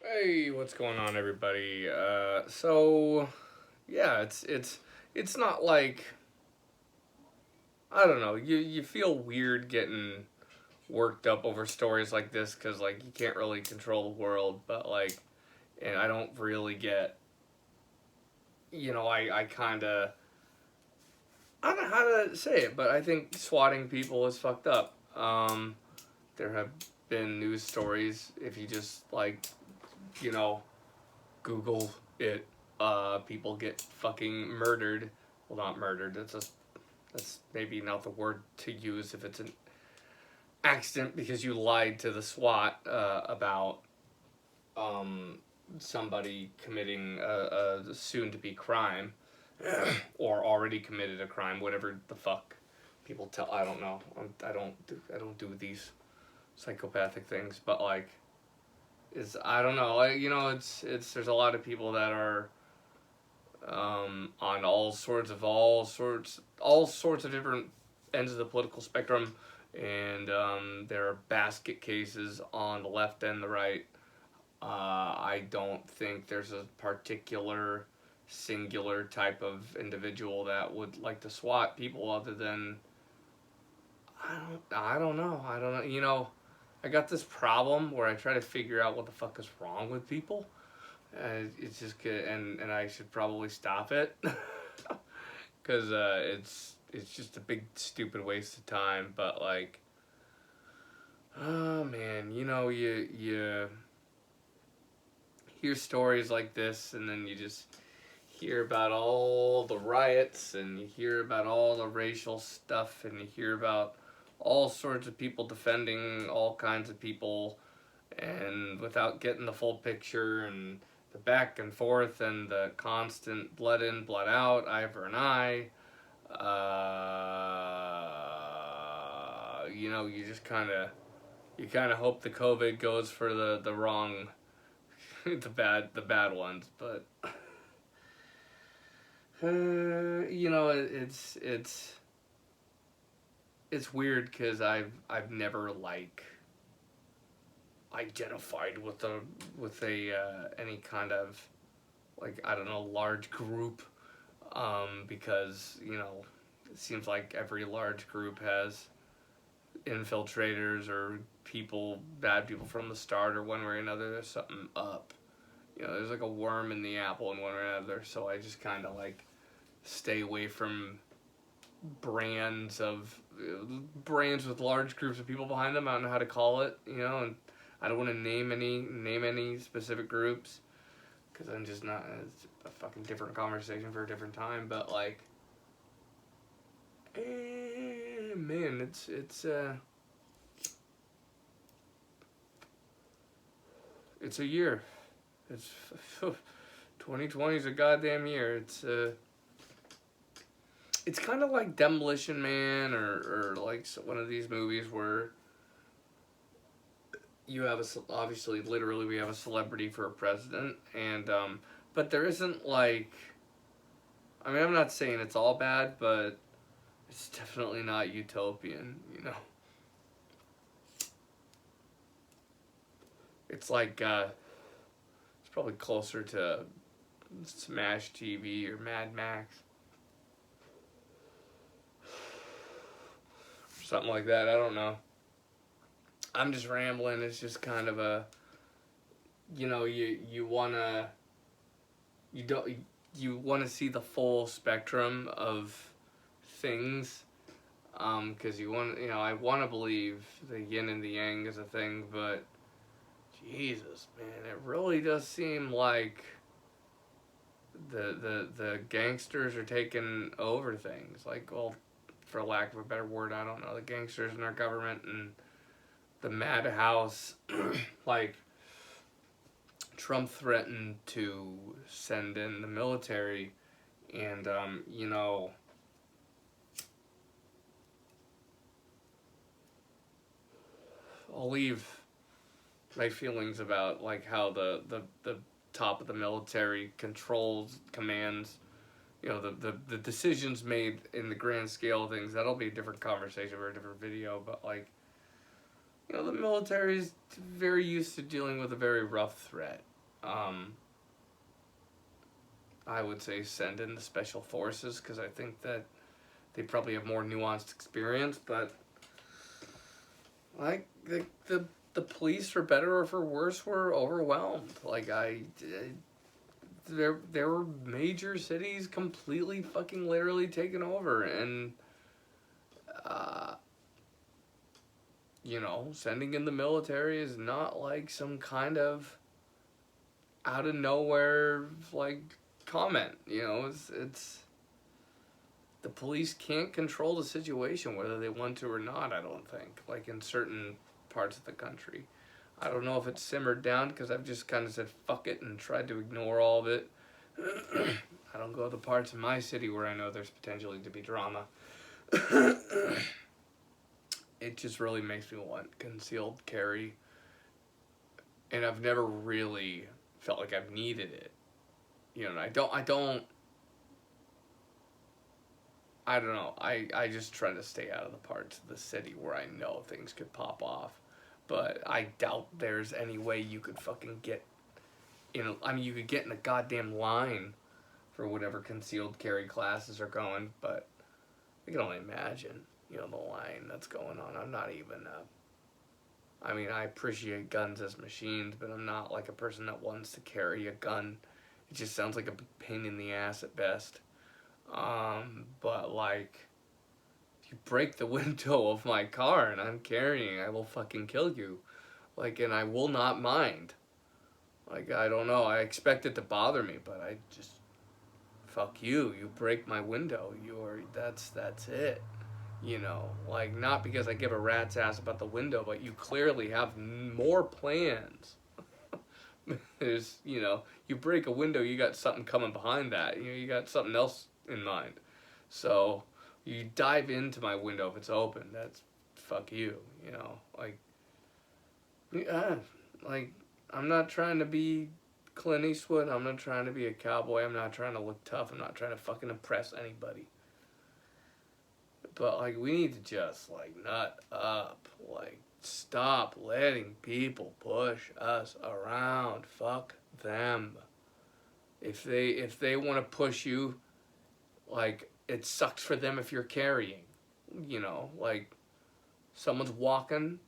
Hey, what's going on, everybody? So yeah, it's not like I don't know. You feel weird getting worked up over stories like this because like you can't really control the world, but like, and I don't really get. I kind of I don't know how to say it, but I think swatting people is fucked up. There have been news stories if you just like you know Google it, people get fucking murdered. Well, not murdered. That's maybe not the word to use if it's an accident because you lied to the SWAT about um, somebody committing a soon-to-be crime or already committed a crime, whatever the fuck people tell. I don't know. I don't do these psychopathic things, but like is I don't know. It's there's a lot of people that are on all sorts of different ends of the political spectrum, and there are basket cases on the left and the right. I don't think there's a particular singular type of individual that would like to swat people other than I don't know. I got this problem where I try to figure out what the fuck is wrong with people. It's just good, and I should probably stop it because it's just a big stupid waste of time. But like, oh man, you hear stories like this, and then you just hear about all the riots, and you hear about all the racial stuff, and you hear about all sorts of people defending all kinds of people, and without getting the full picture, and the back and forth, and the constant blood in, blood out, eye for an eye. You just kind of hope the COVID goes for the wrong, the bad ones, but it's weird because I've never like identified with a any kind of like I don't know large group, because it seems like every large group has infiltrators or bad people from the start, or one way or another there's something up. There's like a worm in the apple in one way or another, so I just kind of like stay away from brands of brands with large groups of people behind them. I don't know how to call it, and I don't want to name any specific groups because I'm just not. It's a fucking different conversation for a different time. But like, man, it's a year. It's 2020 is a goddamn year. It's kind of like Demolition Man or like one of these movies where you have obviously literally we have a celebrity for a president, and but there isn't like I mean I'm not saying it's all bad, but it's definitely not utopian. It's like it's probably closer to Smash TV or Mad Max or something like that. I don't know. I'm just rambling. It's just kind of a you wanna you don't you want to see the full spectrum of things, because I want to believe the yin and the yang is a thing, but Jesus, man, it really does seem like the gangsters are taking over things. Like, well, for lack of a better word, I don't know, the gangsters in our government and the madhouse, like Trump threatened to send in the military, and I'll leave my feelings about like how the top of the military controls commands the decisions made in the grand scale of things. That'll be a different conversation or a different video, but like the military is very used to dealing with a very rough threat, Um, I would say send in the special forces because I think that they probably have more nuanced experience. But like the police, for better or for worse, were overwhelmed. Like there were major cities completely fucking literally taken over, and uh, sending in the military is not like some kind of out of nowhere like comment. It's the police can't control the situation whether they want to or not. I don't think, like, in certain parts of the country. I don't know if it's simmered down because I've just kind of said fuck it and tried to ignore all of it. I don't go to the parts of my city where I know there's potentially to be drama. It just really makes me want concealed carry, and I've never really felt like I've needed it. I don't know. I just try to stay out of the parts of the city where I know things could pop off. But I doubt there's any way you could fucking get I mean, you could get in a goddamn line for whatever concealed carry classes are going, but I can only imagine, the line that's going on. I'm not even I mean, I appreciate guns as machines, but I'm not like a person that wants to carry a gun. It just sounds like a pain in the ass at best. But like, if you break the window of my car and I'm carrying, I will fucking kill you. Like, and I will not mind. Like, I don't know. I expect it to bother me, but I just, fuck you. You break my window. That's it. Like, not because I give a rat's ass about the window, but you clearly have more plans. There's, you break a window, you got something coming behind that. You got something else in mind. So, you dive into my window if it's open. That's fuck you, like, yeah, like, I'm not trying to be Clint Eastwood. I'm not trying to be a cowboy. I'm not trying to look tough. I'm not trying to fucking impress anybody. But, like, we need to just, like, nut up. Like, stop letting people push us around. Fuck them. If they want to push you, like, it sucks for them if you're carrying. Like, someone's walking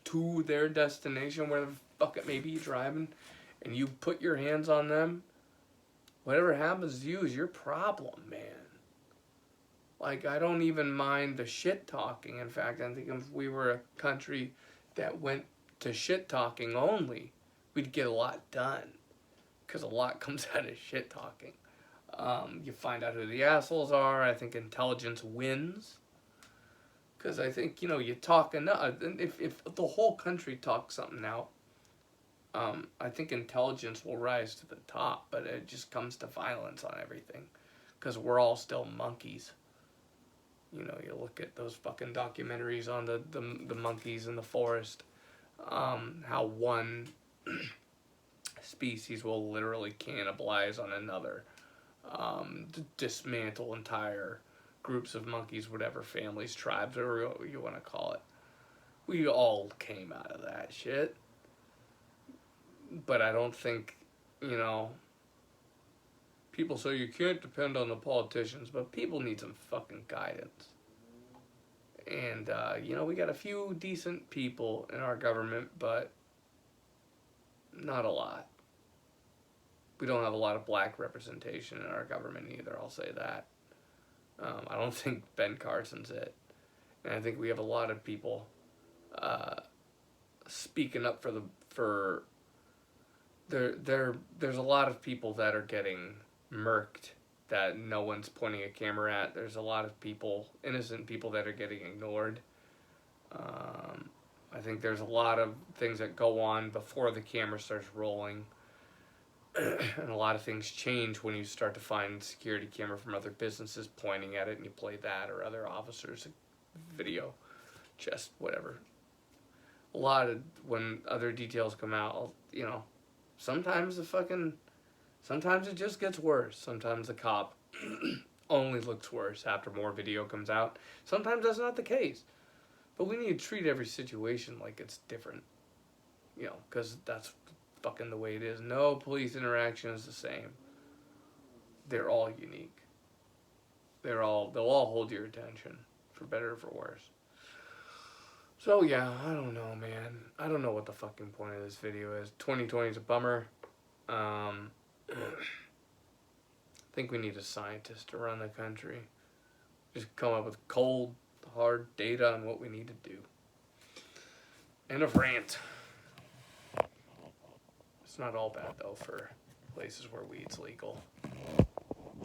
to their destination, where the fuck it may be driving, and you put your hands on them, whatever happens to you is your problem, man. Like, I don't even mind the shit talking. In fact, I think if we were a country that went to shit talking only, we'd get a lot done. Because a lot comes out of shit talking. You find out who the assholes are. I think intelligence wins. Because I think, you talk enough. If the whole country talks something out, I think intelligence will rise to the top. But it just comes to violence on everything. Because we're all still monkeys. You look at those fucking documentaries on the monkeys in the forest. How one species will literally cannibalize on another. Dismantle entire groups of monkeys, whatever, families, tribes, or you want to call it. We all came out of that shit. But I don't think, people say you can't depend on the politicians, but people need some fucking guidance. And, we got a few decent people in our government, but not a lot. We don't have a lot of black representation in our government either, I'll say that. I don't think Ben Carson's it. And I think we have a lot of people speaking up there's a lot of people that are getting murked that no one's pointing a camera at. There's a lot of people, innocent people, that are getting ignored. I think there's a lot of things that go on before the camera starts rolling. And a lot of things change when you start to find security camera from other businesses pointing at it and you play that, or other officers' video, just whatever. A lot of, when other details come out, sometimes sometimes it just gets worse. Sometimes the cop only looks worse after more video comes out. Sometimes that's not the case. But we need to treat every situation like it's different. Because that's fucking the way it is. No police interaction is the same. They're all unique. They'll all hold your attention, for better or for worse. So yeah, I don't know, man. I don't know what the fucking point of this video is. 2020 is a bummer. I think we need a scientist to run the country. Just come up with cold, hard data on what we need to do. End of rant. It's not all bad though for places where weed's legal.